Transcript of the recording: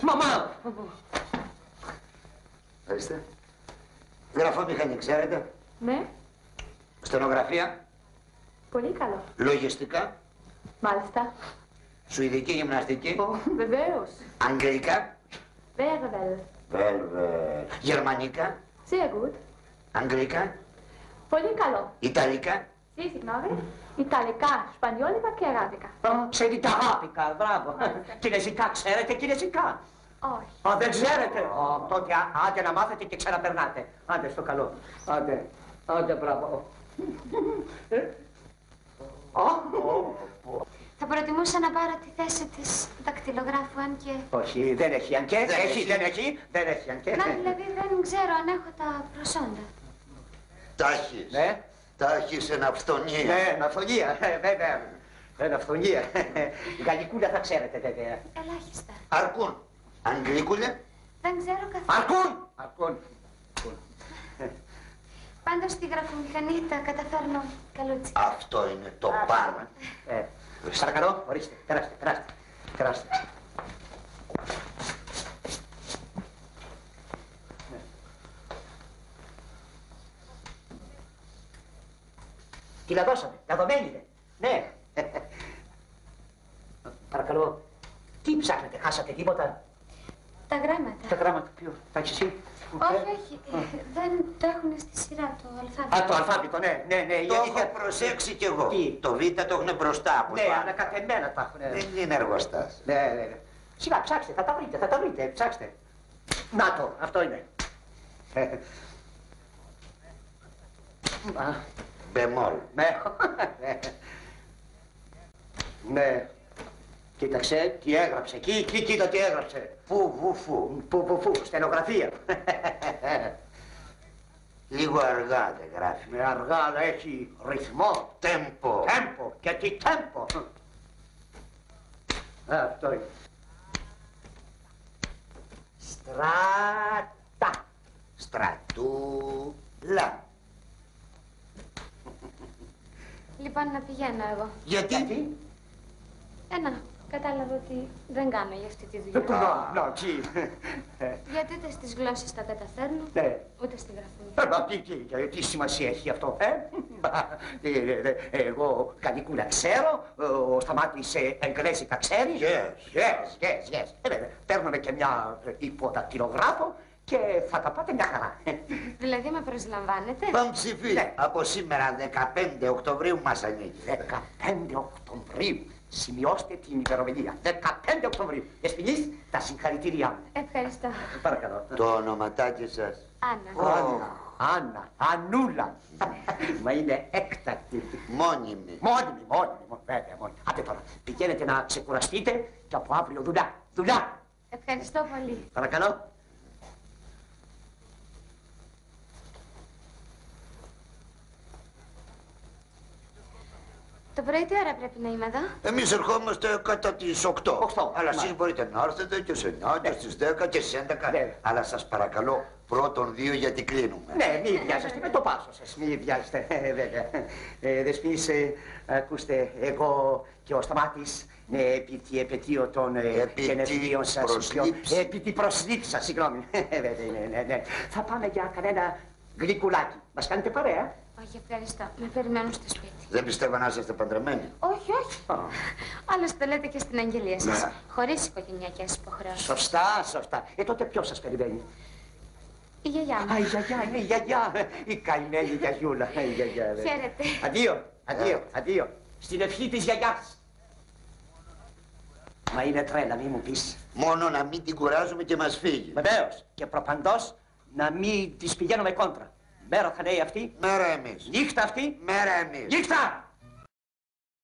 Μαμά! Ορίστε. Γραφομηχανή, ξέρετε. Ναι. Στενογραφία. Πολύ καλό. Λογιστικά. Μάλιστα. Σουηδική γυμναστική. Βεβαίως. Αγγλικά. Βέβαια. Γερμανικά. Sehr gut. Αγγλικά. Πολύ καλό. Ιταλικά. Sì, signore. Ιταλικά, σπανιόλικα και αράβικα. Ξέρετε αράβικα, μπράβο. Κινέζικα, ξέρετε κινέζικα? Όχι. Δεν ξέρετε. Τότε άντε να μάθετε και ξαναπερνάτε. Άντε στο καλό. Άντε, μπράβο. Θα προτιμούσα να πάρω τη θέση της δακτυλογράφου, αν και... Όχι, δεν έχει αν και. Δεν έχει αν και. Να, δηλαδή δεν ξέρω αν έχω τα προσόντα. Τα έχεις. Ναι. Τα έχεις εν αυθονία. Ναι, αυθονία, βέβαια. Εν αυθονία. Γαλλικούλα θα ξέρετε, βέβαια. Ελάχιστα. Αρκούν. Αγγλικούλα. Δεν ξέρω καθόλου. Αρκούν. Πάντως στη γραφομηχανή τα καταφέρνω καλούτσι. Αυτό είναι το πάνω. Παρακαλώ, ορίστε, περάστε. Τι la δώσαμε, la δομένη, ναι. Παρακαλώ, τι ψάχνετε, χάσατε τίποτα? Τα γράμματα. Τα γράμματα, ποιο, τα έχεις εσύ? Όχι, δεν το έχουν στη σειρά το αλφάβητο. Α, το αλφάβητο, ναι. Το έχω προσέξει κι εγώ. Το Β το έχουν μπροστά από ναι, ανακατεμένα τα έχουν. Δεν είναι εργοστάσιο. Ναι. Σιγά, ψάξτε, θα τα βρείτε, ψάξτε. Να το, αυτό είναι. Μπεμόλ. Ναι. Κοίταξε, τι έγραψε. Κοίτα τι έγραψε. Πού, στενογραφία. Λίγο αργά δεν γράφει. Με αργά, αλλά έχει ρυθμό. Τέμπο. Και τι τέμπο. Αυτό είναι. Στράτα. Στρατούλα. Λοιπόν, να πηγαίνω εγώ. Γιατί? Κατάλαβα ότι δεν κάνω για αυτή τη δουλειά. Γιατί ούτε στις γλώσσες τα καταφέρνω, ούτε στη γραφή. Τι σημασία έχει αυτό, Εγώ γαλλικούλα ξέρω, ο Σταμάτης εγγλέζικα ξέρει. Yes. Παίρνουμε και μια υποδακτυλογράφο και θα τα πάτε μια χαρά. Δηλαδή με προσλαμβάνετε? Παμψηφί. Από σήμερα 15 Οκτωβρίου μας ανοίγει. 15 Οκτωβρίου. Σημειώστε την ημερομηνία. 15 Οκτωβρίου. Δεσποινής, τα συγχαρητήριά μου. Ευχαριστώ. Παρακαλώ. Το ονοματάκι σας? Άννα. Ανούλα. Μα είναι έκτακτη. Μόνιμη. Βέβαια, μόνιμη. Άντε τώρα, πηγαίνετε να ξεκουραστείτε και από αύριο δουλειά. Ευχαριστώ πολύ. Παρακαλώ. Το πρωί τι ώρα πρέπει να είμαι εδώ? Εμείς ερχόμαστε κατά τις 8. Αλλά εσείς μπορείτε να έρθετε και σε 9 και στις 10 και στις 11. Αλλά σας παρακαλώ πρώτον 2 γιατί κλείνουμε. Ναι, μη βιάζεστε με το πάσο σας. Μη βιάζεστε, βέβαια. Δεσποινής, ακούστε, εγώ και ο Σταμάτης επί τη επαιτίο των γενεθλίων σας. Επί τη προσλήψη σας, συγγνώμη. Ναι. Θα πάμε για κανένα γλυκουλάκι. Μας κάνετε παρέα? Όχι, ευχαριστώ. Με περιμένουν στο σπίτι. Δεν πιστεύω να είστε παντρεμένοι. Όχι. Άλλωστε το λέτε και στην αγγελία σας. Χωρίς οικογενειακές υποχρεώσεις. Σωστά. Τότε ποιος σας περιμένει? Η γιαγιά μου. Η γιαγιά. Η καημένη γιαγιούλα. Χαίρετε. Αντίο. Στην ευχή της γιαγιάς. Μα είναι τρέλα, μη μου πεις. Μόνο να μην την κουράζουμε και μας φύγει. Βεβαίως. Και προπαντός να μην της πηγαίνουμε κόντρα. Μέρα θα λέει αυτή. Μέρα εμείς. Νύχτα αυτή. Μέρα εμείς. Νύχτα!